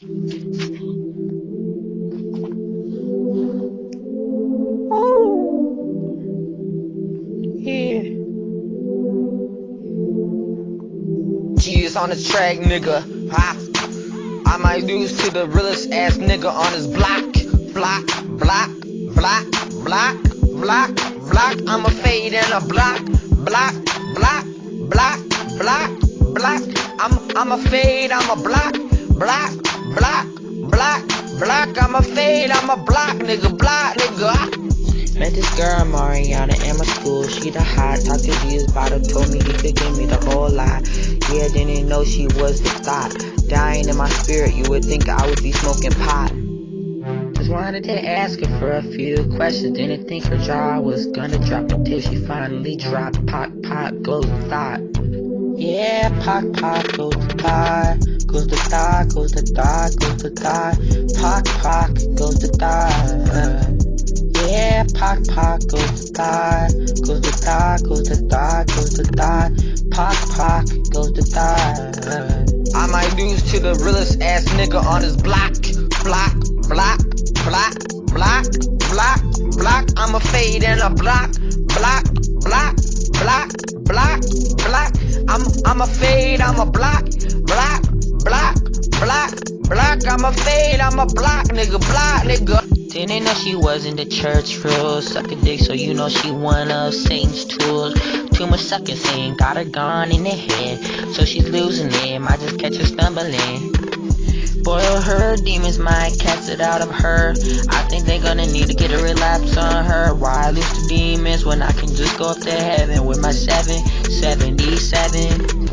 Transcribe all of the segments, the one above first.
Yeah. G's on the track, nigga. Ha. I might lose to the realest ass nigga on his block. Block, block, block, block, block, block. I'ma fade in a block. Block, block, block, block, block. I'ma fade, I'ma block. Block, block, block, block. I'ma fade, I'ma block, nigga. Block, nigga. Met this girl Mariana in my school, she the hot. Talked to Jesus about her, told me he could give me the whole lot. Yeah, didn't know she was the thought. Dying in my spirit, you would think I would be smoking pot. Just wanted to ask her for a few questions. Didn't think her jaw was gonna drop until she finally dropped. Pop, pop, goes the thought. Yeah, pop, pop, goes the thought. Goes the thought, goes the thought, goes the thought. Pop, pop, goes the thought. Yeah, pop, pop, goes the thought. Goes the thought, goes the thought, goes the thought. Pop, pop, goes the thought. I might lose to the realest ass nigga on his block. Block, block, block, block, block, block. I'ma fade in a block. Block, block, block, block, block. I'ma fade, I'ma block. Block, block, block, block. I'ma fade, I'ma block, nigga. Block, nigga. Didn't know she was in the church for suck a dick, so you know she one of Satan's tools. Too much sucking, saying got her gone in the head, so she's losing it. Might just catch her stumbling. Boil her demons, might cast it out of her. I think they're gonna need to get a relapse on her. Why lose to demons when I can just go up to heaven with my 777?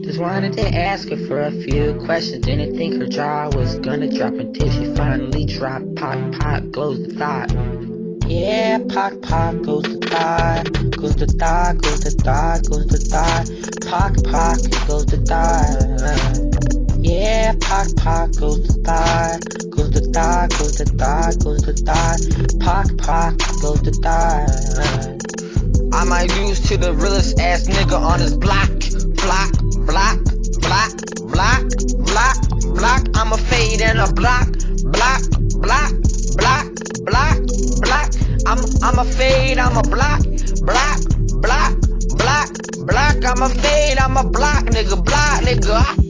Just wanted to ask her for a few questions. Didn't think her jaw was gonna drop until she finally dropped. Pop, pop, goes the thought. Yeah, pop, pop, goes the thought. Goes the thought, goes the thought, goes the thought. Pop, pop, goes the thought. Yeah, pop, pop, goes the thought. Goes the thought, goes the thought, goes the thought. Pop, pop, goes the thought. I might lose to the realest ass nigga on his block. Block, block, block, block, block, block. I'ma fade in a block. Block, block, block, block, block. I'ma fade, I'ma block. Block, block, block, block. I'ma fade, I'ma block, nigga. Block, nigga.